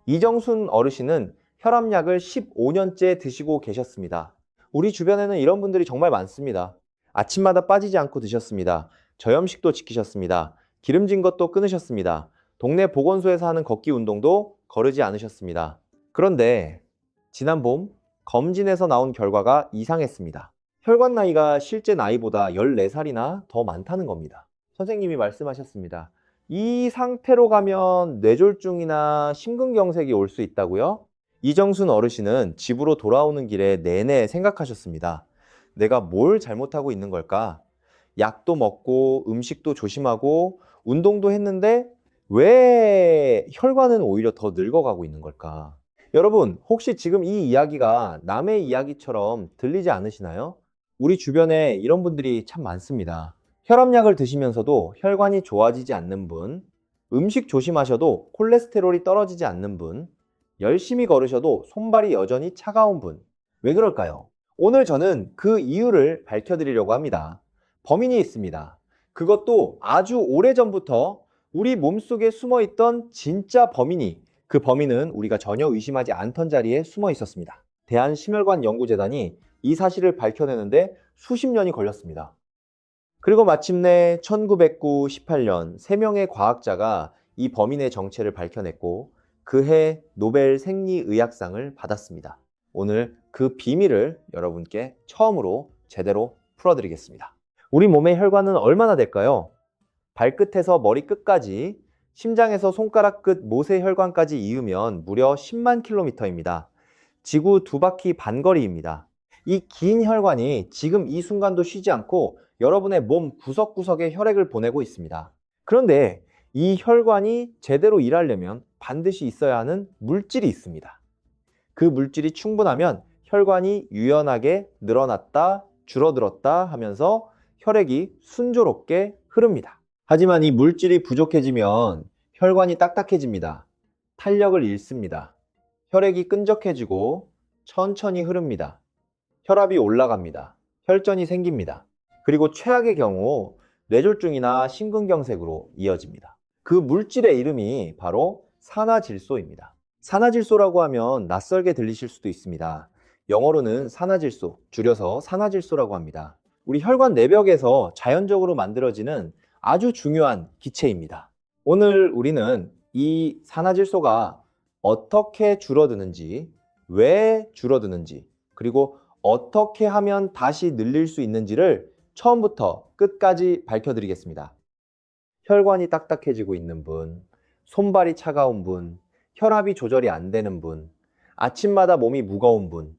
이정순 어르신은 혈압약을 15년째 드시고 계셨습니다. 우리 주변에는 이런 분들이 정말 많습니다. 아침마다 빠지지 않고 드셨습니다. 저염식도 지키셨습니다. 기름진 것도 끊으셨습니다. 동네 보건소에서 하는 걷기 운동도 거르지 않으셨습니다. 그런데 지난 봄 검진에서 나온 결과가 이상했습니다. 혈관 나이가 실제 나이보다 14살이나 더 많다는 겁니다. 선생님이 말씀하셨습니다. 이 상태로 가면 뇌졸중이나 심근경색이 올 수 있다고요? 이정순 어르신은 집으로 돌아오는 길에 내내 생각하셨습니다. 내가 뭘 잘못하고 있는 걸까? 약도 먹고 음식도 조심하고 운동도 했는데 왜 혈관은 오히려 더 늙어가고 있는 걸까? 여러분, 혹시 지금 이 이야기가 남의 이야기처럼 들리지 않으시나요? 우리 주변에 이런 분들이 참 많습니다. 혈압약을 드시면서도 혈관이 좋아지지 않는 분, 음식 조심하셔도 콜레스테롤이 떨어지지 않는 분, 열심히 걸으셔도 손발이 여전히 차가운 분. 왜 그럴까요? 오늘 저는 그 이유를 밝혀드리려고 합니다. 범인이 있습니다. 그것도 아주 오래전부터 우리 몸속에 숨어있던 진짜 범인이, 그 범인은 우리가 전혀 의심하지 않던 자리에 숨어 있었습니다. 대한심혈관연구재단이 이 사실을 밝혀내는데 수십 년이 걸렸습니다. 그리고 마침내 1998년 3명의 과학자가 이 범인의 정체를 밝혀냈고 그해 노벨 생리의학상을 받았습니다. 오늘 그 비밀을 여러분께 처음으로 제대로 풀어드리겠습니다. 우리 몸의 혈관은 얼마나 될까요? 발끝에서 머리끝까지, 심장에서 손가락 끝 모세혈관까지 이으면 무려 10만 킬로미터입니다. 지구 2바퀴 반거리입니다. 이 긴 혈관이 지금 이 순간도 쉬지 않고 여러분의 몸 구석구석에 혈액을 보내고 있습니다. 그런데 이 혈관이 제대로 일하려면 반드시 있어야 하는 물질이 있습니다. 그 물질이 충분하면 혈관이 유연하게 늘어났다, 줄어들었다 하면서 혈액이 순조롭게 흐릅니다. 하지만 이 물질이 부족해지면 혈관이 딱딱해집니다. 탄력을 잃습니다. 혈액이 끈적해지고 천천히 흐릅니다. 혈압이 올라갑니다. 혈전이 생깁니다. 그리고 최악의 경우 뇌졸중이나 심근경색으로 이어집니다. 그 물질의 이름이 바로 산화질소입니다. 산화질소라고 하면 낯설게 들리실 수도 있습니다. 영어로는 산화질소, 줄여서 산화질소라고 합니다. 우리 혈관 내벽에서 자연적으로 만들어지는 아주 중요한 기체입니다. 오늘 우리는 이 산화질소가 어떻게 줄어드는지, 왜 줄어드는지, 그리고 어떻게 하면 다시 늘릴 수 있는지를 처음부터 끝까지 밝혀드리겠습니다. 혈관이 딱딱해지고 있는 분, 손발이 차가운 분, 혈압이 조절이 안 되는 분, 아침마다 몸이 무거운 분,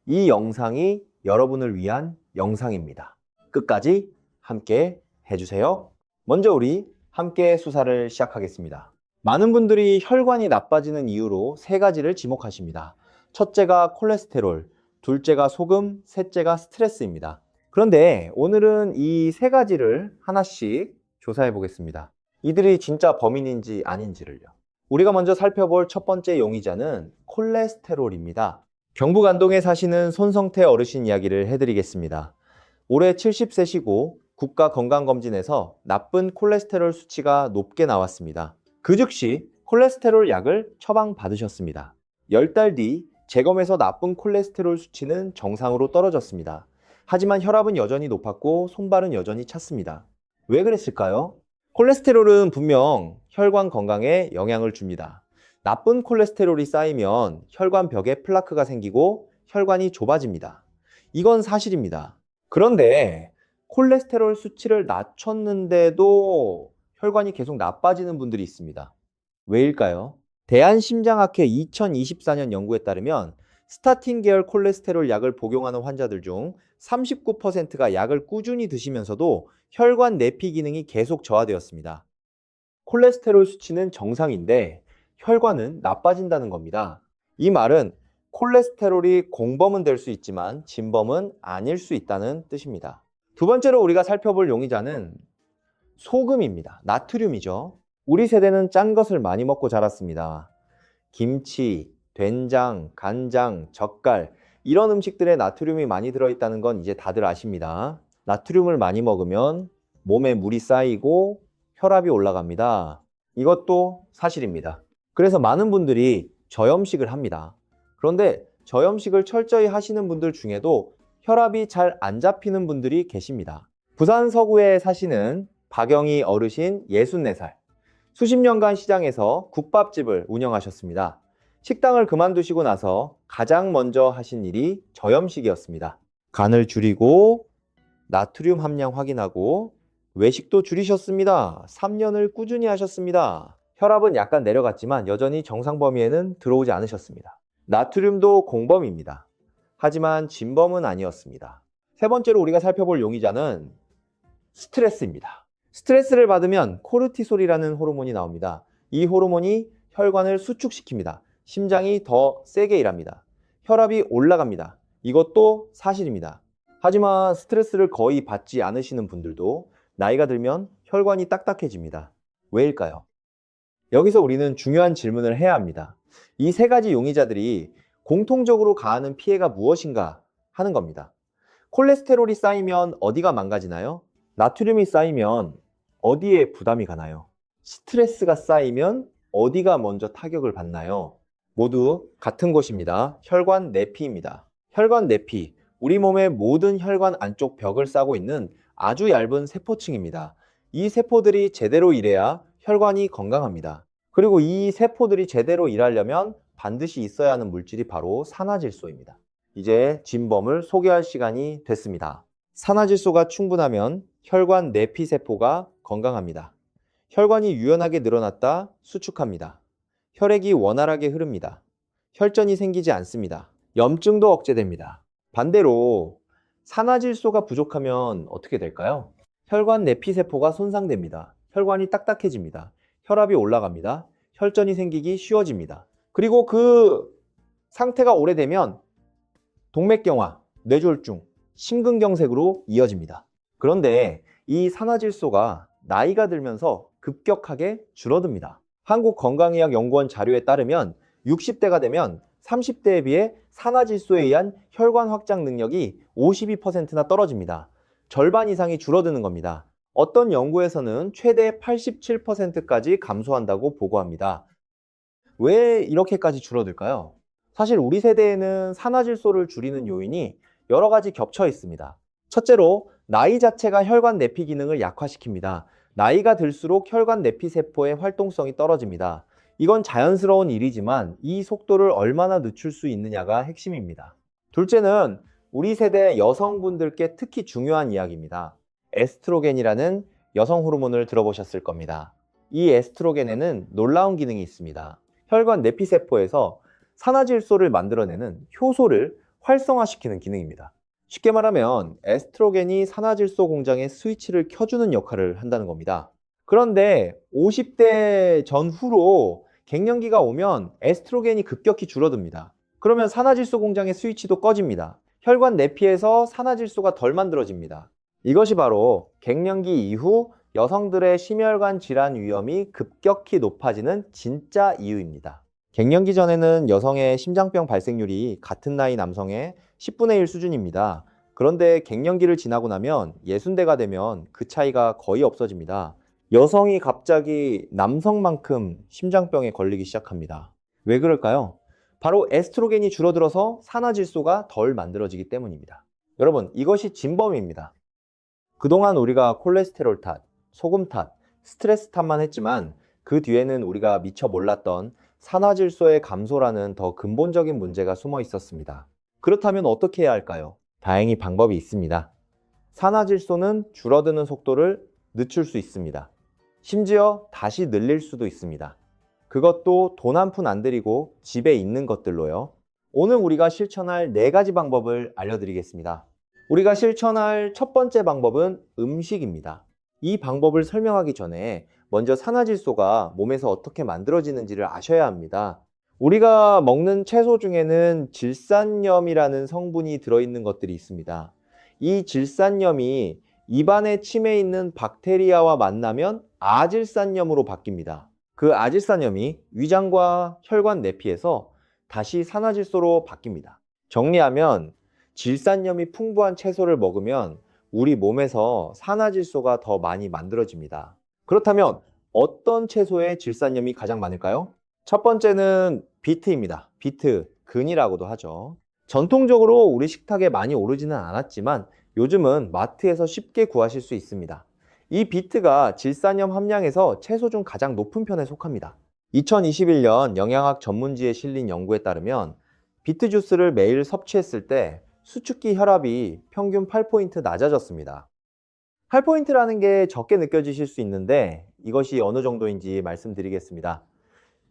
이 영상이 여러분을 위한 영상입니다. 끝까지 함께 해주세요. 먼저 우리 함께 수사를 시작하겠습니다. 많은 분들이 혈관이 나빠지는 이유로 3가지를 지목하십니다. 첫째가 콜레스테롤, 둘째가 소금, 셋째가 스트레스입니다. 그런데 오늘은 이 3가지를 하나씩 조사해 보겠습니다. 이들이 진짜 범인인지 아닌지를요. 우리가 먼저 살펴볼 첫 번째 용의자는 콜레스테롤입니다. 경북 안동에 사시는 손성태 어르신 이야기를 해드리겠습니다. 올해 70세시고 국가건강검진에서 나쁜 콜레스테롤 수치가 높게 나왔습니다. 그 즉시 콜레스테롤 약을 처방받으셨습니다. 10달 뒤 재검에서 나쁜 콜레스테롤 수치는 정상으로 떨어졌습니다. 하지만 혈압은 여전히 높았고 손발은 여전히 찼습니다. 왜 그랬을까요? 콜레스테롤은 분명 혈관 건강에 영향을 줍니다. 나쁜 콜레스테롤이 쌓이면 혈관 벽에 플라크가 생기고 혈관이 좁아집니다. 이건 사실입니다. 그런데 콜레스테롤 수치를 낮췄는데도 혈관이 계속 나빠지는 분들이 있습니다. 왜일까요? 대한심장학회 2024년 연구에 따르면 스타틴 계열 콜레스테롤 약을 복용하는 환자들 중 39%가 약을 꾸준히 드시면서도 혈관 내피 기능이 계속 저하되었습니다. 콜레스테롤 수치는 정상인데 혈관은 나빠진다는 겁니다. 이 말은 콜레스테롤이 공범은 될 수 있지만 진범은 아닐 수 있다는 뜻입니다. 두 번째로 우리가 살펴볼 용의자는 소금입니다. 나트륨이죠. 우리 세대는 짠 것을 많이 먹고 자랐습니다. 김치, 된장, 간장, 젓갈 이런 음식들에 나트륨이 많이 들어있다는 건 이제 다들 아십니다. 나트륨을 많이 먹으면 몸에 물이 쌓이고 혈압이 올라갑니다. 이것도 사실입니다. 그래서 많은 분들이 저염식을 합니다. 그런데 저염식을 철저히 하시는 분들 중에도 혈압이 잘 안 잡히는 분들이 계십니다. 부산 서구에 사시는 박영희 어르신 64살. 수십 년간 시장에서 국밥집을 운영하셨습니다. 식당을 그만두시고 나서 가장 먼저 하신 일이 저염식이었습니다. 간을 줄이고 나트륨 함량 확인하고 외식도 줄이셨습니다. 3년을 꾸준히 하셨습니다. 혈압은 약간 내려갔지만 여전히 정상 범위에는 들어오지 않으셨습니다. 나트륨도 공범입니다. 하지만 진범은 아니었습니다. 세 번째로 우리가 살펴볼 용의자는 스트레스입니다. 스트레스를 받으면 코르티솔이라는 호르몬이 나옵니다. 이 호르몬이 혈관을 수축시킵니다. 심장이 더 세게 일합니다. 혈압이 올라갑니다. 이것도 사실입니다. 하지만 스트레스를 거의 받지 않으시는 분들도 나이가 들면 혈관이 딱딱해집니다. 왜일까요? 여기서 우리는 중요한 질문을 해야 합니다. 이 세 가지 용의자들이 공통적으로 가하는 피해가 무엇인가 하는 겁니다. 콜레스테롤이 쌓이면 어디가 망가지나요? 나트륨이 쌓이면 어디에 부담이 가나요? 스트레스가 쌓이면 어디가 먼저 타격을 받나요? 모두 같은 곳입니다. 혈관 내피입니다. 혈관 내피, 우리 몸의 모든 혈관 안쪽 벽을 싸고 있는 아주 얇은 세포층입니다. 이 세포들이 제대로 일해야 혈관이 건강합니다. 그리고 이 세포들이 제대로 일하려면 반드시 있어야 하는 물질이 바로 산화질소입니다. 이제 진범을 소개할 시간이 됐습니다. 산화질소가 충분하면 혈관 내피세포가 건강합니다. 혈관이 유연하게 늘어났다 수축합니다. 혈액이 원활하게 흐릅니다. 혈전이 생기지 않습니다. 염증도 억제됩니다. 반대로 산화질소가 부족하면 어떻게 될까요? 혈관 내피세포가 손상됩니다. 혈관이 딱딱해집니다. 혈압이 올라갑니다. 혈전이 생기기 쉬워집니다. 그리고 그 상태가 오래되면 동맥경화, 뇌졸중, 심근경색으로 이어집니다. 그런데 이 산화질소가 나이가 들면서 급격하게 줄어듭니다. 한국건강의학연구원 자료에 따르면 60대가 되면 30대에 비해 산화질소에 의한 혈관 확장 능력이 52%나 떨어집니다. 절반 이상이 줄어드는 겁니다. 어떤 연구에서는 최대 87%까지 감소한다고 보고합니다. 왜 이렇게까지 줄어들까요? 사실 우리 세대에는 산화질소를 줄이는 요인이 여러 가지 겹쳐 있습니다. 첫째로 나이 자체가 혈관 내피 기능을 약화시킵니다. 나이가 들수록 혈관 내피 세포의 활동성이 떨어집니다. 이건 자연스러운 일이지만 이 속도를 얼마나 늦출 수 있느냐가 핵심입니다. 둘째는 우리 세대 여성분들께 특히 중요한 이야기입니다. 에스트로겐이라는 여성 호르몬을 들어보셨을 겁니다. 이 에스트로겐에는 놀라운 기능이 있습니다. 혈관 내피세포에서 산화질소를 만들어내는 효소를 활성화시키는 기능입니다. 쉽게 말하면 에스트로겐이 산화질소 공장의 스위치를 켜주는 역할을 한다는 겁니다. 그런데 50대 전후로 갱년기가 오면 에스트로겐이 급격히 줄어듭니다. 그러면 산화질소 공장의 스위치도 꺼집니다. 혈관 내피에서 산화질소가 덜 만들어집니다. 이것이 바로 갱년기 이후 여성들의 심혈관 질환 위험이 급격히 높아지는 진짜 이유입니다. 갱년기 전에는 여성의 심장병 발생률이 같은 나이 남성의 10분의 1 수준입니다. 그런데 갱년기를 지나고 나면 60대가 되면 그 차이가 거의 없어집니다. 여성이 갑자기 남성만큼 심장병에 걸리기 시작합니다. 왜 그럴까요? 바로 에스트로겐이 줄어들어서 산화질소가 덜 만들어지기 때문입니다. 여러분, 이것이 진범입니다. 그동안 우리가 콜레스테롤 탓, 소금 탓, 스트레스 탓만 했지만 그 뒤에는 우리가 미처 몰랐던 산화질소의 감소라는 더 근본적인 문제가 숨어 있었습니다. 그렇다면 어떻게 해야 할까요? 다행히 방법이 있습니다. 산화질소는 줄어드는 속도를 늦출 수 있습니다. 심지어 다시 늘릴 수도 있습니다. 그것도 돈 한 푼 안 들이고 집에 있는 것들로요. 오늘 우리가 실천할 4가지 방법을 알려드리겠습니다. 우리가 실천할 첫 번째 방법은 음식입니다. 이 방법을 설명하기 전에 먼저 산화질소가 몸에서 어떻게 만들어지는지를 아셔야 합니다. 우리가 먹는 채소 중에는 질산염이라는 성분이 들어있는 것들이 있습니다. 이 질산염이 입안에 침에 있는 박테리아와 만나면 아질산염으로 바뀝니다. 그 아질산염이 위장과 혈관 내피에서 다시 산화질소로 바뀝니다. 정리하면 질산염이 풍부한 채소를 먹으면 우리 몸에서 산화질소가 더 많이 만들어집니다. 그렇다면 어떤 채소에 질산염이 가장 많을까요? 첫 번째는 비트입니다. 비트, 근이라고도 하죠. 전통적으로 우리 식탁에 많이 오르지는 않았지만 요즘은 마트에서 쉽게 구하실 수 있습니다. 이 비트가 질산염 함량에서 채소 중 가장 높은 편에 속합니다. 2021년 영양학 전문지에 실린 연구에 따르면 비트 주스를 매일 섭취했을 때 수축기 혈압이 평균 8포인트 낮아졌습니다. 8포인트라는 게 적게 느껴지실 수 있는데 이것이 어느 정도인지 말씀드리겠습니다.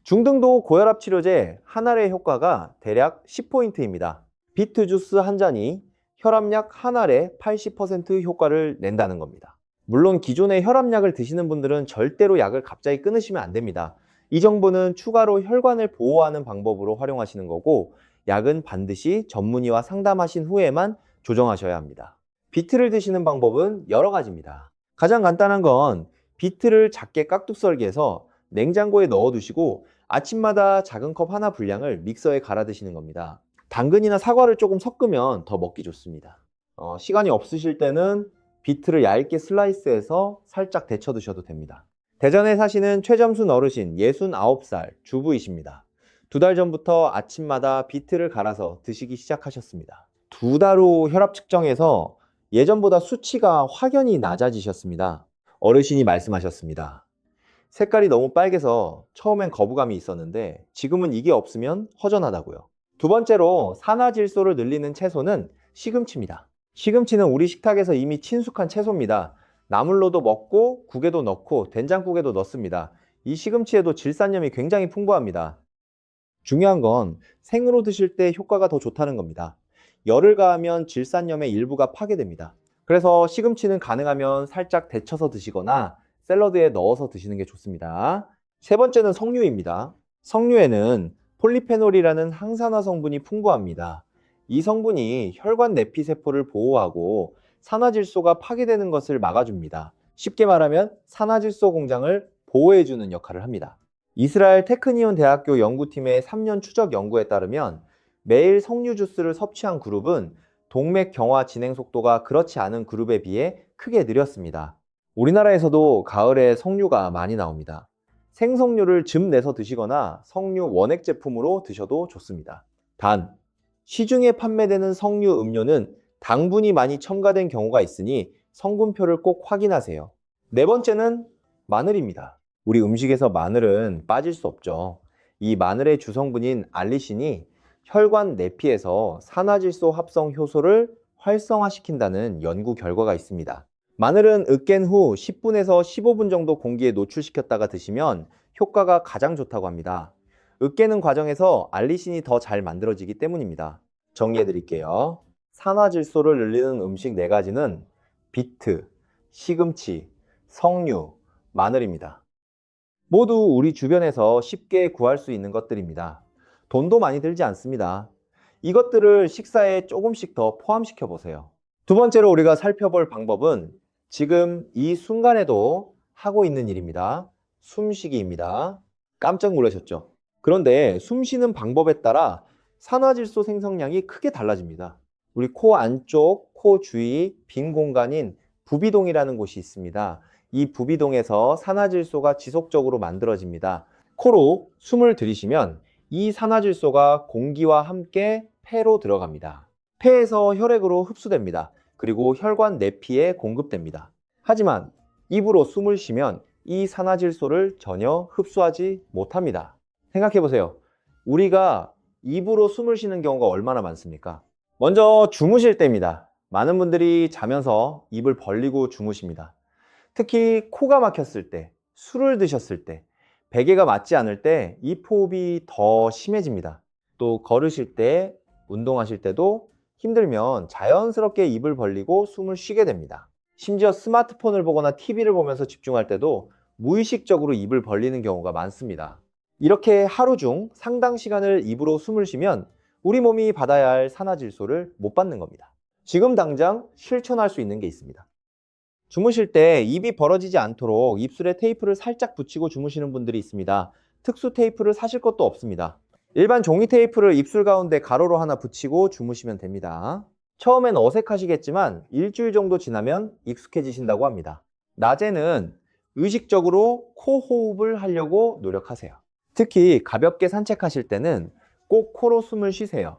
중등도 고혈압 치료제 한 알의 효과가 대략 10포인트입니다. 비트 주스 한 잔이 혈압약 한 알에 80% 효과를 낸다는 겁니다. 물론 기존에 혈압약을 드시는 분들은 절대로 약을 갑자기 끊으시면 안 됩니다. 이 정보는 추가로 혈관을 보호하는 방법으로 활용하시는 거고 약은 반드시 전문의와 상담하신 후에만 조정하셔야 합니다. 비트를 드시는 방법은 여러 가지입니다. 가장 간단한 건 비트를 작게 깍둑 썰기해서 냉장고에 넣어 두시고 아침마다 작은 컵 하나 분량을 믹서에 갈아 드시는 겁니다. 당근이나 사과를 조금 섞으면 더 먹기 좋습니다. 시간이 없으실 때는 비트를 얇게 슬라이스해서 살짝 데쳐 드셔도 됩니다. 대전에 사시는 최점순 어르신 69살 주부이십니다. 2달 전부터 아침마다 비트를 갈아서 드시기 시작하셨습니다. 2달 후 혈압 측정해서 예전보다 수치가 확연히 낮아지셨습니다. 어르신이 말씀하셨습니다. 색깔이 너무 빨개서 처음엔 거부감이 있었는데 지금은 이게 없으면 허전하다고요. 두 번째로 산화질소를 늘리는 채소는 시금치입니다. 시금치는 우리 식탁에서 이미 친숙한 채소입니다. 나물로도 먹고 국에도 넣고 된장국에도 넣습니다. 이 시금치에도 질산염이 굉장히 풍부합니다. 중요한 건 생으로 드실 때 효과가 더 좋다는 겁니다. 열을 가하면 질산염의 일부가 파괴됩니다. 그래서 시금치는 가능하면 살짝 데쳐서 드시거나 샐러드에 넣어서 드시는 게 좋습니다. 세 번째는 석류입니다. 석류에는 폴리페놀이라는 항산화 성분이 풍부합니다. 이 성분이 혈관 내피 세포를 보호하고 산화질소가 파괴되는 것을 막아줍니다. 쉽게 말하면 산화질소 공장을 보호해주는 역할을 합니다. 이스라엘 테크니온 대학교 연구팀의 3년 추적 연구에 따르면 매일 석류 주스를 섭취한 그룹은 동맥 경화 진행 속도가 그렇지 않은 그룹에 비해 크게 느렸습니다. 우리나라에서도 가을에 석류가 많이 나옵니다. 생석류를 즙 내서 드시거나 석류 원액 제품으로 드셔도 좋습니다. 단, 시중에 판매되는 석류 음료는 당분이 많이 첨가된 경우가 있으니 성분표를 꼭 확인하세요. 네 번째는 마늘입니다. 우리 음식에서 마늘은 빠질 수 없죠. 이 마늘의 주성분인 알리신이 혈관 내피에서 산화질소 합성 효소를 활성화시킨다는 연구 결과가 있습니다. 마늘은 으깬 후 10분에서 15분 정도 공기에 노출시켰다가 드시면 효과가 가장 좋다고 합니다. 으깨는 과정에서 알리신이 더 잘 만들어지기 때문입니다. 정리해 드릴게요. 산화질소를 늘리는 음식 4가지는 비트, 시금치, 석류, 마늘입니다. 모두 우리 주변에서 쉽게 구할 수 있는 것들입니다. 돈도 많이 들지 않습니다. 이것들을 식사에 조금씩 더 포함시켜 보세요. 두 번째로 우리가 살펴볼 방법은 지금 이 순간에도 하고 있는 일입니다. 숨쉬기입니다. 깜짝 놀라셨죠? 그런데 숨 쉬는 방법에 따라 산화질소 생성량이 크게 달라집니다. 우리 코 안쪽, 코 주위 빈 공간인 부비동이라는 곳이 있습니다. 이 부비동에서 산화질소가 지속적으로 만들어집니다. 코로 숨을 들이쉬면 이 산화질소가 공기와 함께 폐로 들어갑니다. 폐에서 혈액으로 흡수됩니다. 그리고 혈관 내피에 공급됩니다. 하지만 입으로 숨을 쉬면 이 산화질소를 전혀 흡수하지 못합니다. 생각해 보세요. 우리가 입으로 숨을 쉬는 경우가 얼마나 많습니까? 먼저 주무실 때입니다. 많은 분들이 자면서 입을 벌리고 주무십니다. 특히 코가 막혔을 때, 술을 드셨을 때, 베개가 맞지 않을 때 이 호흡이 더 심해집니다. 또 걸으실 때, 운동하실 때도 힘들면 자연스럽게 입을 벌리고 숨을 쉬게 됩니다. 심지어 스마트폰을 보거나 TV를 보면서 집중할 때도 무의식적으로 입을 벌리는 경우가 많습니다. 이렇게 하루 중 상당 시간을 입으로 숨을 쉬면 우리 몸이 받아야 할 산화질소를 못 받는 겁니다. 지금 당장 실천할 수 있는 게 있습니다. 주무실 때 입이 벌어지지 않도록 입술에 테이프를 살짝 붙이고 주무시는 분들이 있습니다. 특수 테이프를 사실 것도 없습니다. 일반 종이 테이프를 입술 가운데 가로로 하나 붙이고 주무시면 됩니다. 처음엔 어색하시겠지만 일주일 정도 지나면 익숙해지신다고 합니다. 낮에는 의식적으로 코 호흡을 하려고 노력하세요. 특히 가볍게 산책하실 때는 꼭 코로 숨을 쉬세요.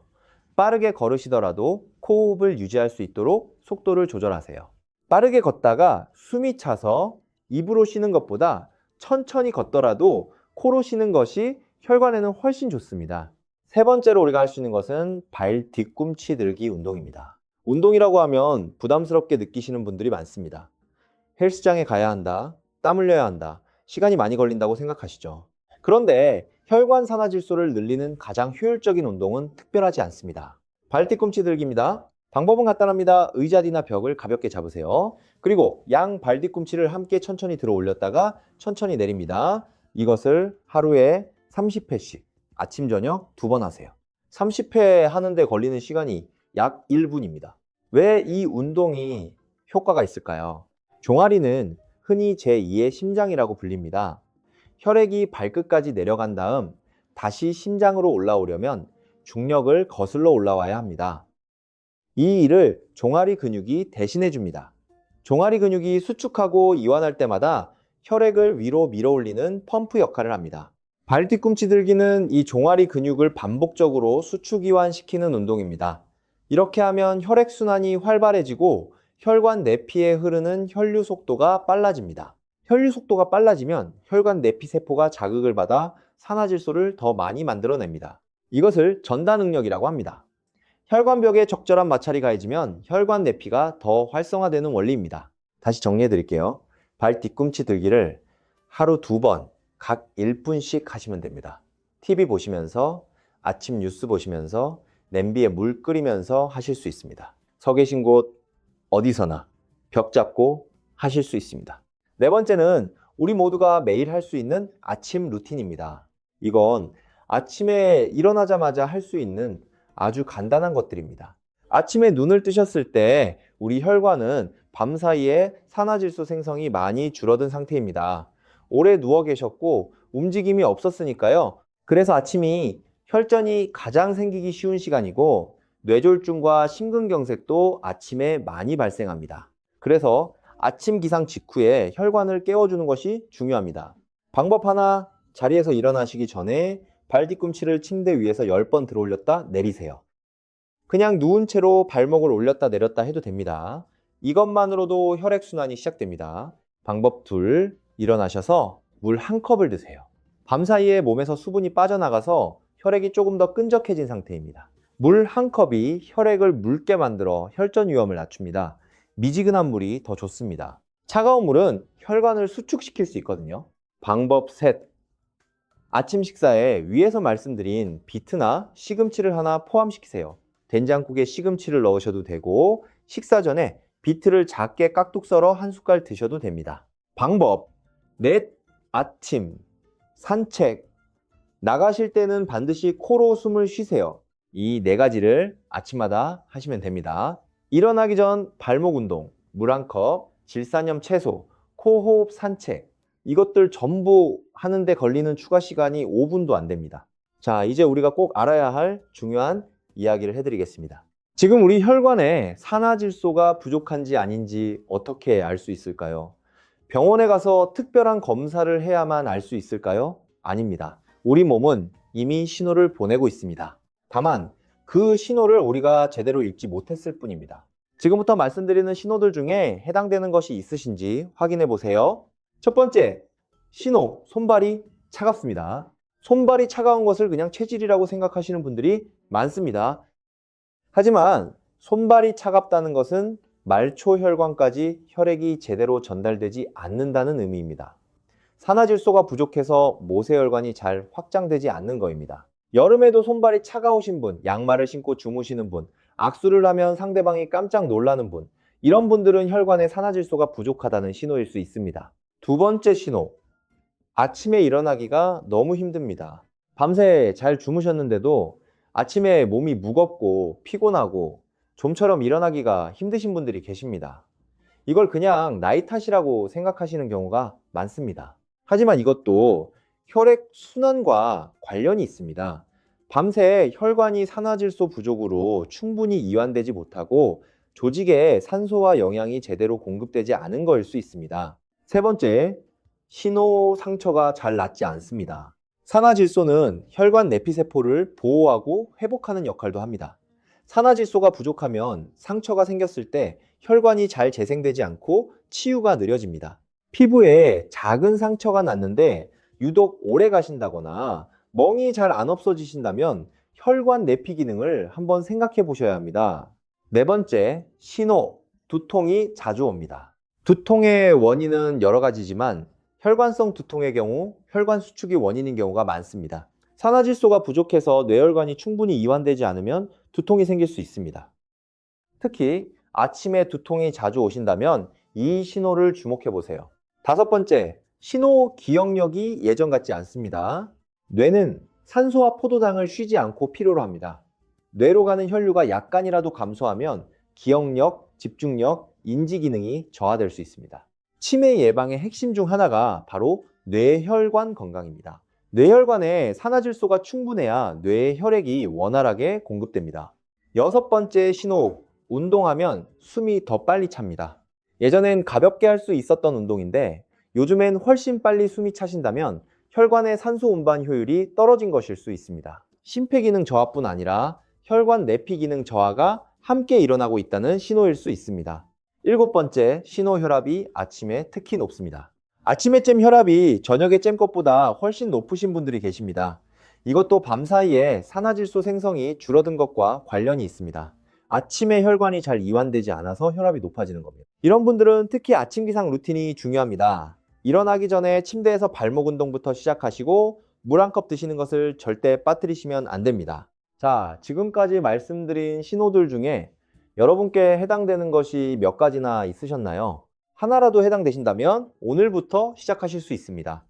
빠르게 걸으시더라도 코호흡을 유지할 수 있도록 속도를 조절하세요. 빠르게 걷다가 숨이 차서 입으로 쉬는 것보다 천천히 걷더라도 코로 쉬는 것이 혈관에는 훨씬 좋습니다. 세 번째로 우리가 할 수 있는 것은 발 뒤꿈치 들기 운동입니다. 운동이라고 하면 부담스럽게 느끼시는 분들이 많습니다. 헬스장에 가야 한다, 땀 흘려야 한다, 시간이 많이 걸린다고 생각하시죠. 그런데 혈관 산화질소를 늘리는 가장 효율적인 운동은 특별하지 않습니다. 발 뒤꿈치 들기입니다. 방법은 간단합니다. 의자 뒤나 벽을 가볍게 잡으세요. 그리고 양 발 뒤꿈치를 함께 천천히 들어 올렸다가 천천히 내립니다. 이것을 하루에 30회씩 아침 저녁 2번 하세요. 30회 하는데 걸리는 시간이 약 1분입니다. 왜 이 운동이 효과가 있을까요? 종아리는 흔히 제2의 심장이라고 불립니다. 혈액이 발끝까지 내려간 다음 다시 심장으로 올라오려면 중력을 거슬러 올라와야 합니다. 이 일을 종아리 근육이 대신해 줍니다. 종아리 근육이 수축하고 이완할 때마다 혈액을 위로 밀어 올리는 펌프 역할을 합니다. 발 뒤꿈치 들기는 이 종아리 근육을 반복적으로 수축 이완시키는 운동입니다. 이렇게 하면 혈액순환이 활발해지고 혈관 내피에 흐르는 혈류 속도가 빨라집니다. 혈류 속도가 빨라지면 혈관 내피 세포가 자극을 받아 산화질소를 더 많이 만들어냅니다. 이것을 전다 능력이라고 합니다. 혈관벽에 적절한 마찰이 가해지면 혈관 내피가 더 활성화되는 원리입니다. 다시 정리해 드릴게요. 발 뒤꿈치 들기를 하루 2번 각 1분씩 하시면 됩니다. TV 보시면서, 아침 뉴스 보시면서, 냄비에 물 끓이면서 하실 수 있습니다. 서 계신 곳 어디서나 벽 잡고 하실 수 있습니다. 네 번째는 우리 모두가 매일 할 수 있는 아침 루틴입니다. 이건 아침에 일어나자마자 할 수 있는 아주 간단한 것들입니다. 아침에 눈을 뜨셨을 때 우리 혈관은 밤사이에 산화질소 생성이 많이 줄어든 상태입니다. 오래 누워 계셨고 움직임이 없었으니까요. 그래서 아침이 혈전이 가장 생기기 쉬운 시간이고 뇌졸중과 심근경색도 아침에 많이 발생합니다. 그래서 아침 기상 직후에 혈관을 깨워주는 것이 중요합니다. 방법 하나, 자리에서 일어나시기 전에 발 뒤꿈치를 침대 위에서 10번 들어 올렸다 내리세요. 그냥 누운 채로 발목을 올렸다 내렸다 해도 됩니다. 이것만으로도 혈액순환이 시작됩니다. 방법 2, 일어나셔서 물 1컵을 드세요. 밤사이에 몸에서 수분이 빠져나가서 혈액이 조금 더 끈적해진 상태입니다. 물 1컵이 혈액을 묽게 만들어 혈전 위험을 낮춥니다. 미지근한 물이 더 좋습니다. 차가운 물은 혈관을 수축시킬 수 있거든요. 방법 3, 아침 식사에 위에서 말씀드린 비트나 시금치를 하나 포함시키세요. 된장국에 시금치를 넣으셔도 되고 식사 전에 비트를 작게 깍둑 썰어 한 숟갈 드셔도 됩니다. 방법 넷, 아침, 산책, 나가실 때는 반드시 코로 숨을 쉬세요. 이 4가지를 아침마다 하시면 됩니다. 일어나기 전 발목 운동, 물 1컵, 질산염 채소, 코호흡 산책, 이것들 전부 하는데 걸리는 추가 시간이 5분도 안 됩니다. 자, 이제 우리가 꼭 알아야 할 중요한 이야기를 해드리겠습니다. 지금 우리 혈관에 산화질소가 부족한지 아닌지 어떻게 알 수 있을까요? 병원에 가서 특별한 검사를 해야만 알 수 있을까요? 아닙니다. 우리 몸은 이미 신호를 보내고 있습니다. 다만 그 신호를 우리가 제대로 읽지 못했을 뿐입니다. 지금부터 말씀드리는 신호들 중에 해당되는 것이 있으신지 확인해 보세요. 첫 번째, 신호, 손발이 차갑습니다. 손발이 차가운 것을 그냥 체질이라고 생각하시는 분들이 많습니다. 하지만 손발이 차갑다는 것은 말초혈관까지 혈액이 제대로 전달되지 않는다는 의미입니다. 산화질소가 부족해서 모세혈관이 잘 확장되지 않는 거입니다. 여름에도 손발이 차가우신 분, 양말을 신고 주무시는 분, 악수를 하면 상대방이 깜짝 놀라는 분, 이런 분들은 혈관에 산화질소가 부족하다는 신호일 수 있습니다. 두 번째 신호, 아침에 일어나기가 너무 힘듭니다. 밤새 잘 주무셨는데도 아침에 몸이 무겁고 피곤하고 좀처럼 일어나기가 힘드신 분들이 계십니다. 이걸 그냥 나이 탓이라고 생각하시는 경우가 많습니다. 하지만 이것도 혈액 순환과 관련이 있습니다. 밤새 혈관이 산화질소 부족으로 충분히 이완되지 못하고 조직에 산소와 영양이 제대로 공급되지 않은 거일 수 있습니다. 세 번째, 신호 상처가 잘 낫지 않습니다. 산화질소는 혈관 내피세포를 보호하고 회복하는 역할도 합니다. 산화질소가 부족하면 상처가 생겼을 때 혈관이 잘 재생되지 않고 치유가 느려집니다. 피부에 작은 상처가 났는데 유독 오래 가신다거나 멍이 잘 안 없어지신다면 혈관 내피 기능을 한번 생각해 보셔야 합니다. 네 번째, 신호, 두통이 자주 옵니다. 두통의 원인은 여러 가지지만 혈관성 두통의 경우 혈관 수축이 원인인 경우가 많습니다. 산화질소가 부족해서 뇌혈관이 충분히 이완되지 않으면 두통이 생길 수 있습니다. 특히 아침에 두통이 자주 오신다면 이 신호를 주목해 보세요. 다섯 번째, 신호 기억력이 예전 같지 않습니다. 뇌는 산소와 포도당을 쉬지 않고 필요로 합니다. 뇌로 가는 혈류가 약간이라도 감소하면 기억력, 집중력, 인지 기능이 저하될 수 있습니다. 치매 예방의 핵심 중 하나가 바로 뇌혈관 건강입니다. 뇌혈관에 산화질소가 충분해야 뇌의 혈액이 원활하게 공급됩니다. 여섯 번째 신호, 운동하면 숨이 더 빨리 찹니다. 예전엔 가볍게 할 수 있었던 운동인데 요즘엔 훨씬 빨리 숨이 차신다면 혈관의 산소 운반 효율이 떨어진 것일 수 있습니다. 심폐기능 저하뿐 아니라 혈관 내피 기능 저하가 함께 일어나고 있다는 신호일 수 있습니다. 일곱 번째, 신호 혈압이 아침에 특히 높습니다. 아침에 쨘 혈압이 저녁에 쨘 것보다 훨씬 높으신 분들이 계십니다. 이것도 밤사이에 산화질소 생성이 줄어든 것과 관련이 있습니다. 아침에 혈관이 잘 이완되지 않아서 혈압이 높아지는 겁니다. 이런 분들은 특히 아침 기상 루틴이 중요합니다. 일어나기 전에 침대에서 발목 운동부터 시작하시고 물 한 컵 드시는 것을 절대 빠뜨리시면 안 됩니다. 자, 지금까지 말씀드린 신호들 중에 여러분께 해당되는 것이 몇 가지나 있으셨나요? 하나라도 해당되신다면 오늘부터 시작하실 수 있습니다.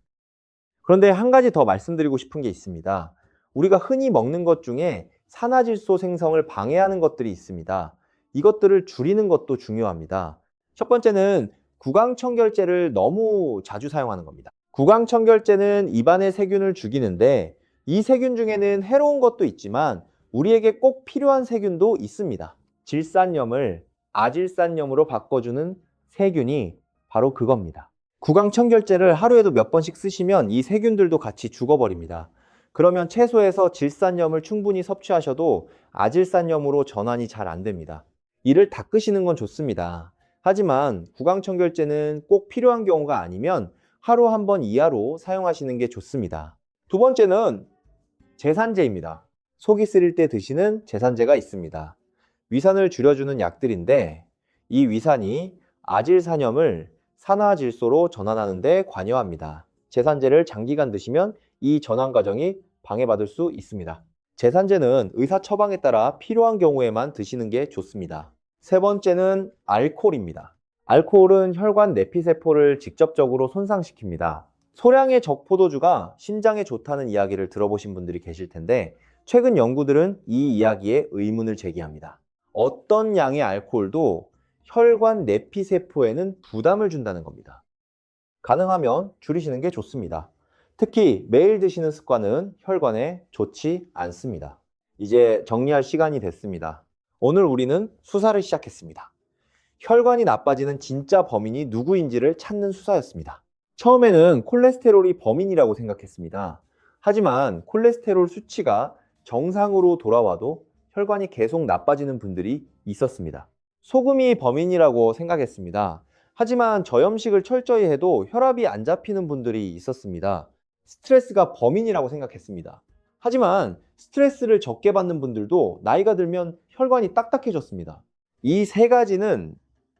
그런데 한 가지 더 말씀드리고 싶은 게 있습니다. 우리가 흔히 먹는 것 중에 산화질소 생성을 방해하는 것들이 있습니다. 이것들을 줄이는 것도 중요합니다. 첫 번째는 구강청결제를 너무 자주 사용하는 겁니다. 구강청결제는 입안의 세균을 죽이는데 이 세균 중에는 해로운 것도 있지만 우리에게 꼭 필요한 세균도 있습니다. 질산염을 아질산염으로 바꿔주는 세균이 바로 그겁니다. 구강청결제를 하루에도 몇 번씩 쓰시면 이 세균들도 같이 죽어버립니다. 그러면 채소에서 질산염을 충분히 섭취하셔도 아질산염으로 전환이 잘 안 됩니다. 이를 닦으시는 건 좋습니다. 하지만 구강청결제는 꼭 필요한 경우가 아니면 하루 한 번 이하로 사용하시는 게 좋습니다. 두 번째는 제산제입니다. 속이 쓰릴 때 드시는 제산제가 있습니다. 위산을 줄여주는 약들인데 이 위산이 아질산염을 산화질소로 전환하는 데 관여합니다. 제산제를 장기간 드시면 이 전환 과정이 방해받을 수 있습니다. 제산제는 의사 처방에 따라 필요한 경우에만 드시는 게 좋습니다. 세 번째는 알코올입니다. 알코올은 혈관 내피세포를 직접적으로 손상시킵니다. 소량의 적포도주가 심장에 좋다는 이야기를 들어보신 분들이 계실 텐데 최근 연구들은 이 이야기에 의문을 제기합니다. 어떤 양의 알코올도 혈관 내피세포에는 부담을 준다는 겁니다. 가능하면 줄이시는 게 좋습니다. 특히 매일 드시는 습관은 혈관에 좋지 않습니다. 이제 정리할 시간이 됐습니다. 오늘 우리는 수사를 시작했습니다. 혈관이 나빠지는 진짜 범인이 누구인지를 찾는 수사였습니다. 처음에는 콜레스테롤이 범인이라고 생각했습니다. 하지만 콜레스테롤 수치가 정상으로 돌아와도 혈관이 계속 나빠지는 분들이 있었습니다. 소금이 범인이라고 생각했습니다. 하지만 저염식을 철저히 해도 혈압이 안 잡히는 분들이 있었습니다. 스트레스가 범인이라고 생각했습니다. 하지만 스트레스를 적게 받는 분들도 나이가 들면 혈관이 딱딱해졌습니다. 이 세 가지는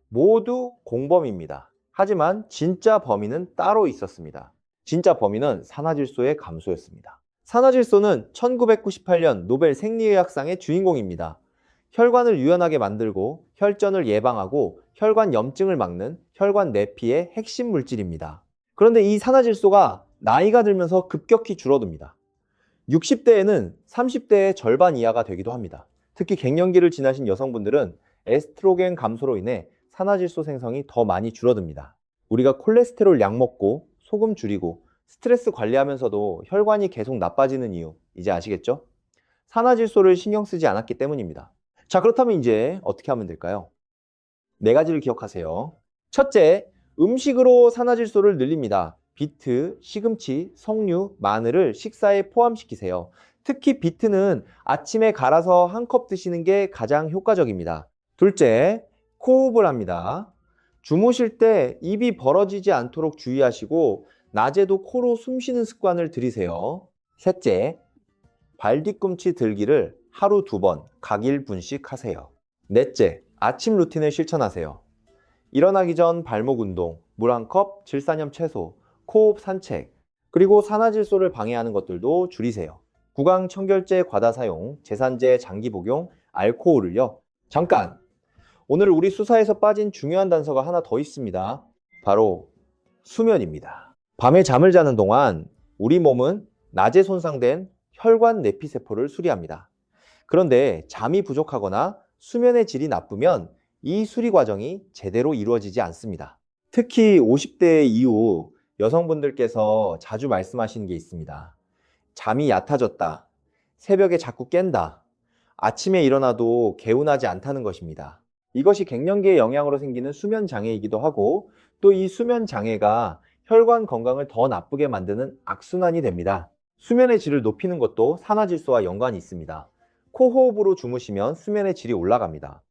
모두 공범입니다. 하지만 진짜 범인은 따로 있었습니다. 진짜 범인은 산화질소의 감소였습니다. 산화질소는 1998년 노벨 생리의학상의 주인공입니다. 혈관을 유연하게 만들고 혈전을 예방하고 혈관 염증을 막는 혈관 내피의 핵심 물질입니다. 그런데 이 산화질소가 나이가 들면서 급격히 줄어듭니다. 60대에는 30대의 절반 이하가 되기도 합니다. 특히 갱년기를 지나신 여성분들은 에스트로겐 감소로 인해 산화질소 생성이 더 많이 줄어듭니다. 우리가 콜레스테롤 약 먹고 소금 줄이고 스트레스 관리하면서도 혈관이 계속 나빠지는 이유 이제 아시겠죠? 산화질소를 신경 쓰지 않았기 때문입니다. 자, 그렇다면 이제 어떻게 하면 될까요? 네 가지를 기억하세요. 첫째, 음식으로 산화질소를 늘립니다. 비트, 시금치, 석류, 마늘을 식사에 포함시키세요. 특히 비트는 아침에 갈아서 한 컵 드시는 게 가장 효과적입니다. 둘째, 코호흡을 합니다. 주무실 때 입이 벌어지지 않도록 주의하시고 낮에도 코로 숨 쉬는 습관을 들이세요. 셋째, 발 뒤꿈치 들기를 하루 2번 각 1분씩 하세요. 넷째, 아침 루틴을 실천하세요. 일어나기 전 발목 운동, 물 1컵, 질산염 채소, 코호흡 산책, 그리고 산화질소를 방해하는 것들도 줄이세요. 구강 청결제 과다 사용, 제산제 장기 복용, 알코올을요. 잠깐! 오늘 우리 수사에서 빠진 중요한 단서가 하나 더 있습니다. 바로 수면입니다. 밤에 잠을 자는 동안 우리 몸은 낮에 손상된 혈관 내피세포를 수리합니다. 그런데 잠이 부족하거나 수면의 질이 나쁘면 이 수리 과정이 제대로 이루어지지 않습니다. 특히 50대 이후 여성분들께서 자주 말씀하시는 게 있습니다. 잠이 얕아졌다. 새벽에 자꾸 깬다. 아침에 일어나도 개운하지 않다는 것입니다. 이것이 갱년기의 영향으로 생기는 수면 장애이기도 하고 또 이 수면 장애가 혈관 건강을 더 나쁘게 만드는 악순환이 됩니다. 수면의 질을 높이는 것도 산화질소와 연관이 있습니다. 코호흡으로 주무시면 수면의 질이 올라갑니다.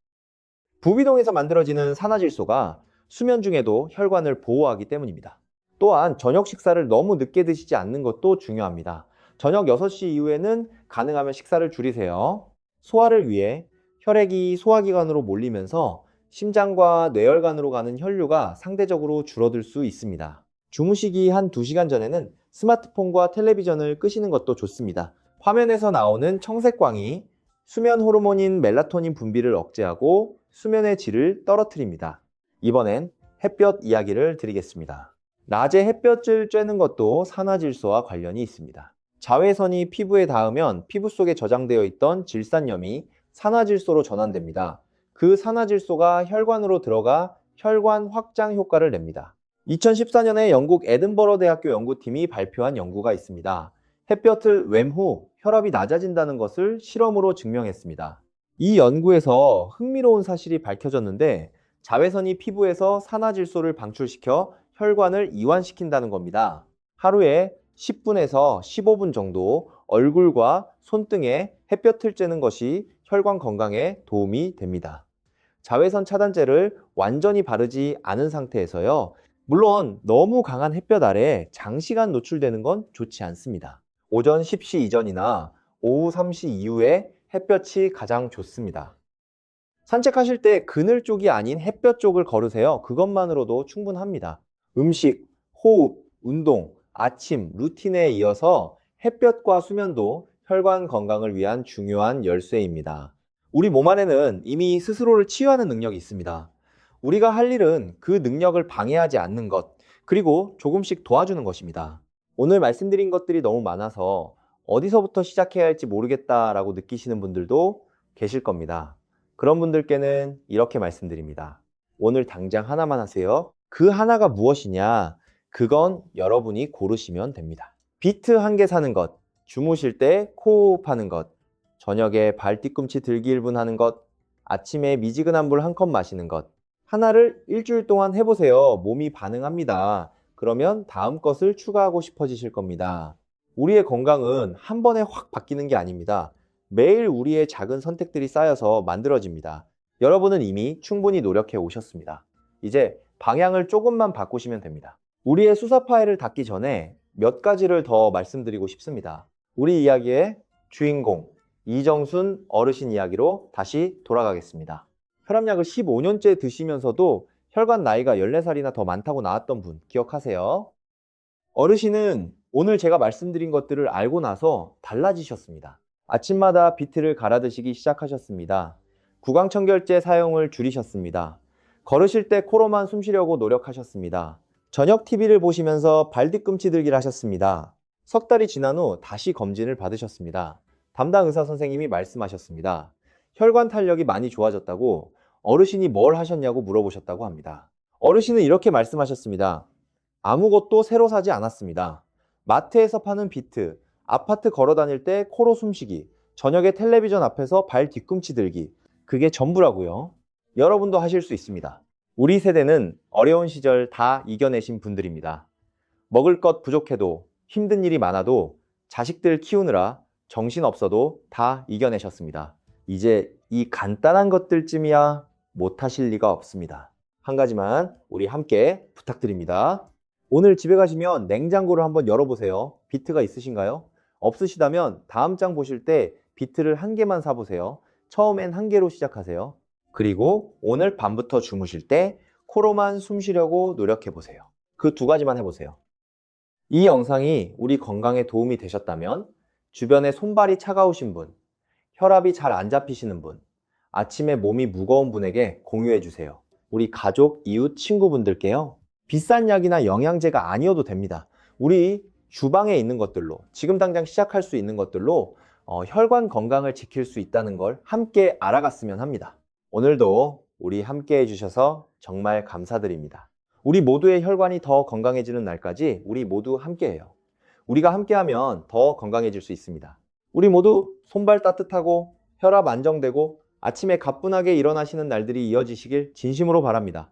부비동에서 만들어지는 산화질소가 수면 중에도 혈관을 보호하기 때문입니다. 또한 저녁 식사를 너무 늦게 드시지 않는 것도 중요합니다. 저녁 6시 이후에는 가능하면 식사를 줄이세요. 소화를 위해 혈액이 소화기관으로 몰리면서 심장과 뇌혈관으로 가는 혈류가 상대적으로 줄어들 수 있습니다. 주무시기 한 2시간 전에는 스마트폰과 텔레비전을 끄시는 것도 좋습니다. 화면에서 나오는 청색광이 수면 호르몬인 멜라토닌 분비를 억제하고 수면의 질을 떨어뜨립니다. 이번엔 햇볕 이야기를 드리겠습니다. 낮에 햇볕을 쬐는 것도 산화질소와 관련이 있습니다. 자외선이 피부에 닿으면 피부 속에 저장되어 있던 질산염이 산화질소로 전환됩니다. 그 산화질소가 혈관으로 들어가 혈관 확장 효과를 냅니다. 2014년에 영국 에든버러 대학교 연구팀이 발표한 연구가 있습니다. 햇볕을 웸 후 혈압이 낮아진다는 것을 실험으로 증명했습니다. 이 연구에서 흥미로운 사실이 밝혀졌는데 자외선이 피부에서 산화질소를 방출시켜 혈관을 이완시킨다는 겁니다. 하루에 10분에서 15분 정도 얼굴과 손등에 햇볕을 쬐는 것이 혈관 건강에 도움이 됩니다. 자외선 차단제를 완전히 바르지 않은 상태에서요. 물론 너무 강한 햇볕 아래 장시간 노출되는 건 좋지 않습니다. 오전 10시 이전이나 오후 3시 이후에 햇볕이 가장 좋습니다. 산책하실 때 그늘 쪽이 아닌 햇볕 쪽을 걸으세요. 그것만으로도 충분합니다. 음식, 호흡, 운동, 아침, 루틴에 이어서 햇볕과 수면도 혈관 건강을 위한 중요한 열쇠입니다. 우리 몸 안에는 이미 스스로를 치유하는 능력이 있습니다. 우리가 할 일은 그 능력을 방해하지 않는 것, 그리고 조금씩 도와주는 것입니다. 오늘 말씀드린 것들이 너무 많아서 어디서부터 시작해야 할지 모르겠다라고 느끼시는 분들도 계실 겁니다. 그런 분들께는 이렇게 말씀드립니다. 오늘 당장 하나만 하세요. 그 하나가 무엇이냐? 그건 여러분이 고르시면 됩니다. 비트 1개 사는 것, 주무실 때 코호흡하는 것, 저녁에 발 뒤꿈치 들기 1분 하는 것, 아침에 미지근한 물 1컵 마시는 것. 하나를 일주일 동안 해보세요. 몸이 반응합니다. 그러면 다음 것을 추가하고 싶어지실 겁니다. 우리의 건강은 한 번에 확 바뀌는 게 아닙니다. 매일 우리의 작은 선택들이 쌓여서 만들어집니다. 여러분은 이미 충분히 노력해 오셨습니다. 이제 방향을 조금만 바꾸시면 됩니다. 우리의 수사 파일을 닫기 전에 몇 가지를 더 말씀드리고 싶습니다. 우리 이야기의 주인공 이정순 어르신 이야기로 다시 돌아가겠습니다. 혈압약을 15년째 드시면서도 혈관 나이가 14살이나 더 많다고 나왔던 분 기억하세요? 어르신은 오늘 제가 말씀드린 것들을 알고 나서 달라지셨습니다. 아침마다 비트를 갈아 드시기 시작하셨습니다. 구강청결제 사용을 줄이셨습니다. 걸으실 때 코로만 숨 쉬려고 노력하셨습니다. 저녁 TV를 보시면서 발 뒤꿈치 들기를 하셨습니다. 석 달이 지난 후 다시 검진을 받으셨습니다. 담당 의사 선생님이 말씀하셨습니다. 혈관 탄력이 많이 좋아졌다고 어르신이 뭘 하셨냐고 물어보셨다고 합니다. 어르신은 이렇게 말씀하셨습니다. 아무것도 새로 사지 않았습니다. 마트에서 파는 비트, 아파트 걸어 다닐 때 코로 숨쉬기, 저녁에 텔레비전 앞에서 발 뒤꿈치 들기, 그게 전부라고요. 여러분도 하실 수 있습니다. 우리 세대는 어려운 시절 다 이겨내신 분들입니다. 먹을 것 부족해도 힘든 일이 많아도 자식들 키우느라 정신없어도 다 이겨내셨습니다. 이제 이 간단한 것들쯤이야 못하실 리가 없습니다. 한 가지만 우리 함께 부탁드립니다. 오늘 집에 가시면 냉장고를 한번 열어보세요. 비트가 있으신가요? 없으시다면 다음 장 보실 때 비트를 한 개만 사보세요. 처음엔 한 개로 시작하세요. 그리고 오늘 밤부터 주무실 때 코로만 숨 쉬려고 노력해보세요. 그 두 가지만 해보세요. 이 영상이 우리 건강에 도움이 되셨다면 주변에 손발이 차가우신 분, 혈압이 잘 안 잡히시는 분, 아침에 몸이 무거운 분에게 공유해주세요. 우리 가족, 이웃, 친구분들께요. 비싼 약이나 영양제가 아니어도 됩니다. 우리 주방에 있는 것들로, 지금 당장 시작할 수 있는 것들로 혈관 건강을 지킬 수 있다는 걸 함께 알아갔으면 합니다. 오늘도 우리 함께 해주셔서 정말 감사드립니다. 우리 모두의 혈관이 더 건강해지는 날까지 우리 모두 함께해요. 우리가 함께하면 더 건강해질 수 있습니다. 우리 모두 손발 따뜻하고 혈압 안정되고 아침에 가뿐하게 일어나시는 날들이 이어지시길 진심으로 바랍니다.